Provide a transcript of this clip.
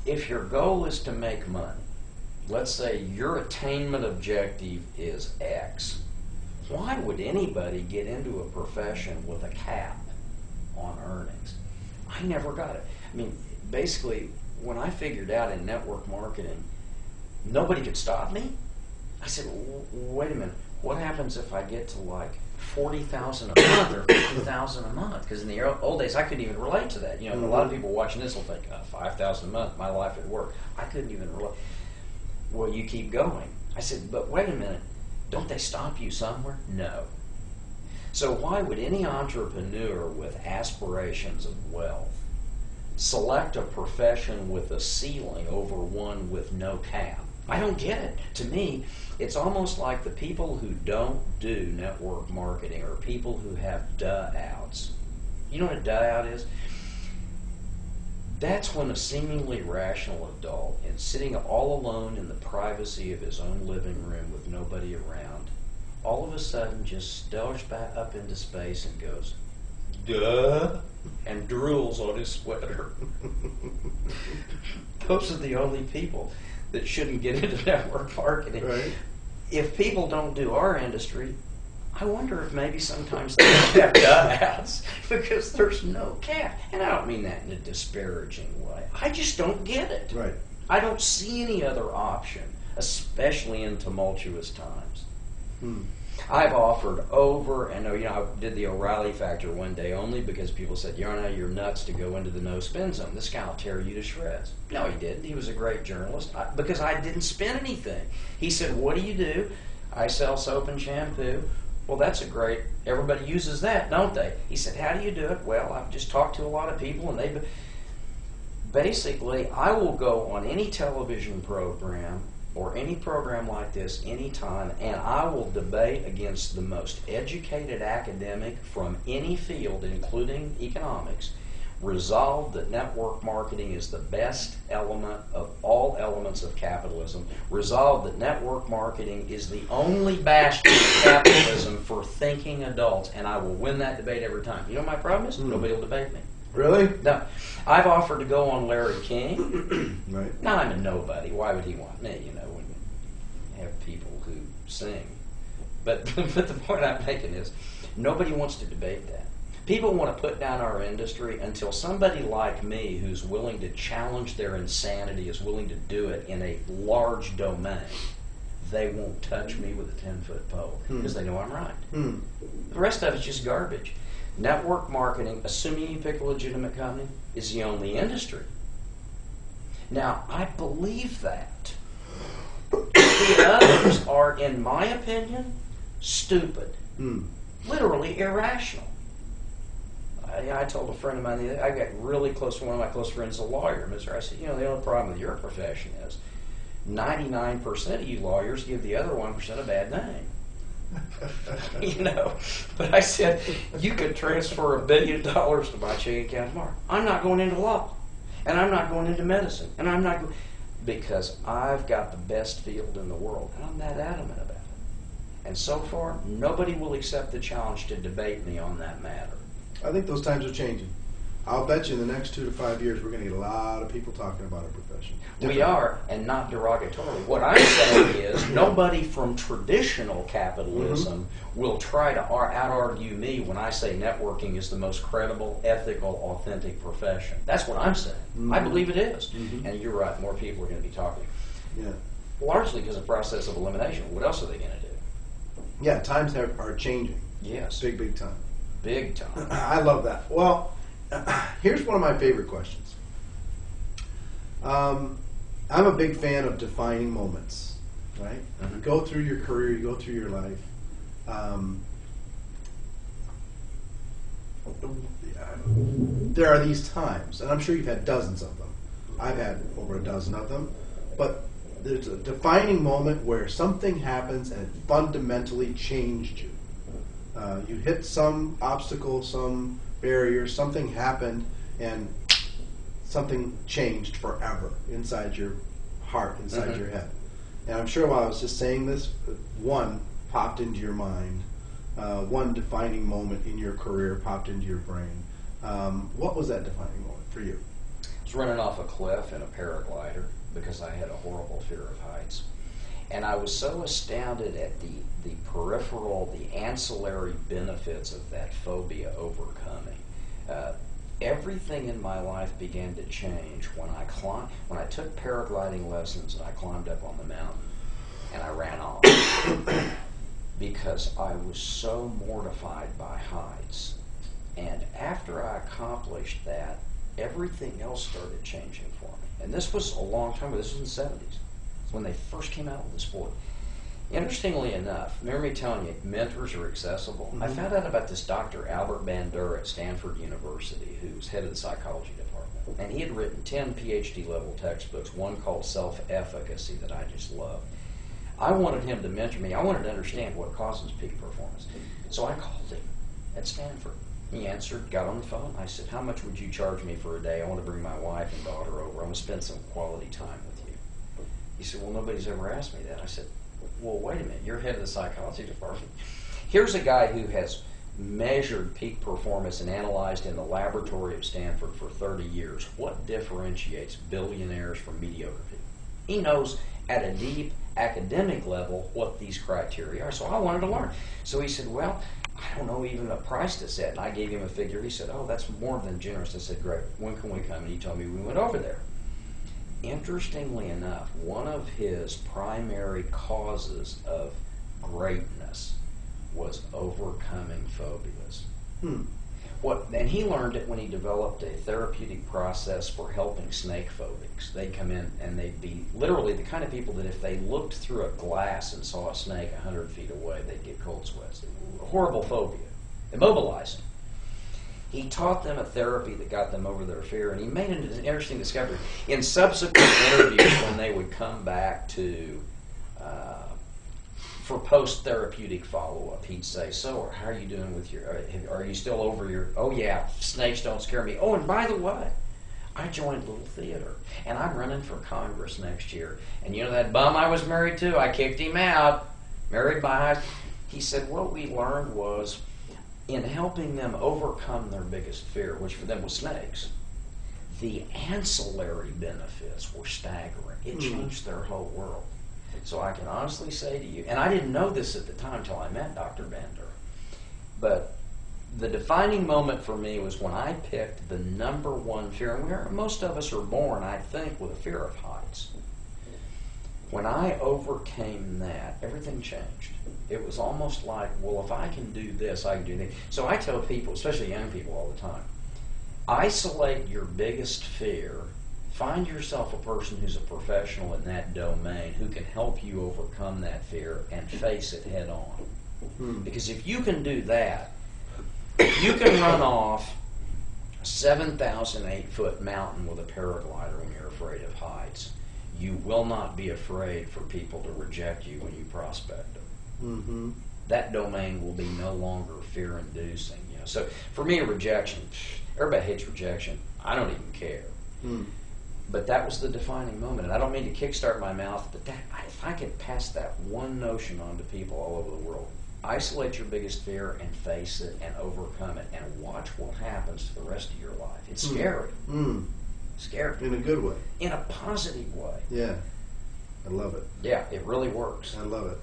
if your goal is to make money, let's say your attainment objective is X, why would anybody get into a profession with a cap on earnings? I never got it. I mean, basically, when I figured out in network marketing, nobody could stop me. I said, wait a minute, what happens if I get to like 40,000 a month or 50,000 a month? Because in the old days, I couldn't even relate to that. You know, a lot of people watching this will think, 5,000 a month, my life at work. I couldn't even relate. Well, you keep going. I said, but wait a minute, don't they stop you somewhere? No. So why would any entrepreneur with aspirations of wealth select a profession with a ceiling over one with no cap? I don't get it. To me, it's almost like the people who don't do network marketing are people who have duh-outs. You know what a duh-out is? That's when a seemingly rational adult, and sitting all alone in the privacy of his own living room with nobody around, all of a sudden just stares back up into space and goes, duh, and drools on his sweater. Those are the only people that shouldn't get into network marketing. Right. If people don't do our industry, I wonder if maybe sometimes they don't have duh-outs because there's no cap. And I don't mean that in a disparaging way. I just don't get it. Right. I don't see any other option, especially in tumultuous times. I've offered over, and I did the O'Reilly factor one day only because people said, Yarnell, you're nuts to go into the no spin zone. This guy will tear you to shreds. No, he didn't. He was a great journalist because I didn't spin anything. He said, what do you do? I sell soap and shampoo. Well, that's a great, everybody uses that, don't they? He said, how do you do it? Well, I've just talked to a lot of people, and basically, I will go on any television program or any program like this anytime, and I will debate against the most educated academic from any field, including economics, resolve that network marketing is the best element of all elements of capitalism, resolve that network marketing is the only bastion of capitalism for thinking adults, and I will win that debate every time. You know what my problem is? Nobody will debate me. Really? No. I've offered to go on Larry King. Right. Now, I'm a nobody. Why would he want me, when you have people who sing? But the point I'm making is nobody wants to debate that. People want to put down our industry until somebody like me who's willing to challenge their insanity is willing to do it in a large domain. They won't touch me with a 10-foot pole because they know I'm right. The rest of it's just garbage. Network marketing, assuming you pick a legitimate company, is the only industry. Now, I believe that. The others are, in my opinion, stupid. Literally irrational. I told a friend of mine, I got really close to one of my close friends, a lawyer, Mr. I said, the only problem with your profession is 99% of you lawyers give the other 1% a bad name. But I said, you could transfer $1 billion to my checking account tomorrow. I'm not going into law, and I'm not going into medicine, and I'm not because I've got the best field in the world, and I'm that adamant about it. And so far, nobody will accept the challenge to debate me on that matter. I think those times are changing. I'll bet you in the next 2 to 5 years we're going to get a lot of people talking about our profession. We are, and not derogatorily. What I'm saying is nobody from traditional capitalism will try to out-argue me when I say networking is the most credible, ethical, authentic profession. That's what I'm saying. I believe it is. And you're right, more people are going to be talking. Yeah. Largely because of the process of elimination. What else are they going to do? Yeah, times are changing. Yes. Big time. Big time. I love that. Well, here's one of my favorite questions. I'm a big fan of defining moments, right? You go through your career, you go through your life. There are these times, and I'm sure you've had dozens of them. I've had over a dozen of them. But there's a defining moment where something happens and it fundamentally changed you. You hit some obstacle, some barrier, something happened, and something changed forever inside your heart, inside your head. And I'm sure while I was just saying this, one popped into your mind, one defining moment in your career popped into your brain. What was that defining moment for you? was running off a cliff in a paraglider because I had a horrible fear of heights. And I was so astounded at the peripheral, the ancillary benefits of that phobia overcoming. Everything in my life began to change when I took paragliding lessons and I climbed up on the mountain and I ran off because I was so mortified by heights. And after I accomplished that, everything else started changing for me. And this was a long time ago. This was in the 70s. It's when they first came out with the sport. Interestingly enough, remember me telling you, mentors are accessible? Mm-hmm. I found out about this Dr. Albert Bandura at Stanford University, who's head of the psychology department. And he had written 10 PhD level textbooks, one called Self-Efficacy that I just love. I wanted him to mentor me. I wanted to understand what causes peak performance. So I called him at Stanford. He answered, got on the phone. I said, how much would you charge me for a day? I want to bring my wife and daughter over. I want to spend some quality time with you. He said, well, nobody's ever asked me that. I said, well, wait a minute. You're head of the psychology department. Here's a guy who has measured peak performance and analyzed in the laboratory of Stanford for 30 years. What differentiates billionaires from mediocre people? He knows at a deep academic level what these criteria are. So I wanted to learn. So he said, well, I don't know even a price to set. And I gave him a figure. He said, oh, that's more than generous. I said, great. When can we come? And he told me we went over there. Interestingly enough, one of his primary causes of greatness was overcoming phobias. And he learned it when he developed a therapeutic process for helping snake phobics. They'd come in and they'd be literally the kind of people that if they looked through a glass and saw a snake 100 feet away, they'd get cold sweats. A horrible phobia. Immobilized them. He taught them a therapy that got them over their fear, and he made an interesting discovery. In subsequent interviews, when they would come back for post-therapeutic follow-up, he'd say, so, how are you doing with are you still over your, oh yeah, snakes don't scare me. Oh, and by the way, I joined Little Theater, and I'm running for Congress next year. And you know that bum I was married to? I kicked him out. Married my husband. He said, what we learned was, in helping them overcome their biggest fear, which for them was snakes, the ancillary benefits were staggering. It changed their whole world. So I can honestly say to you, and I didn't know this at the time until I met Dr. Bender, but the defining moment for me was when I picked the number one fear, and most of us are born, I think, with a fear of heights. When I overcame that, everything changed. It was almost like, well, if I can do this, I can do that. So I tell people, especially young people all the time, isolate your biggest fear. Find yourself a person who's a professional in that domain who can help you overcome that fear and face it head on. Because if you can do that, you can run off a 7,008-foot mountain with a paraglider when you're afraid of heights. You will not be afraid for people to reject you when you prospect them. That domain will be no longer fear-inducing. So for me, rejection, everybody hates rejection. I don't even care. But that was the defining moment. And I don't mean to kickstart my mouth, but if I could pass that one notion on to people all over the world, isolate your biggest fear and face it and overcome it and watch what happens to the rest of your life. It's scary. Scary. In a good way. In a positive way. Yeah. I love it. Yeah, it really works. I love it.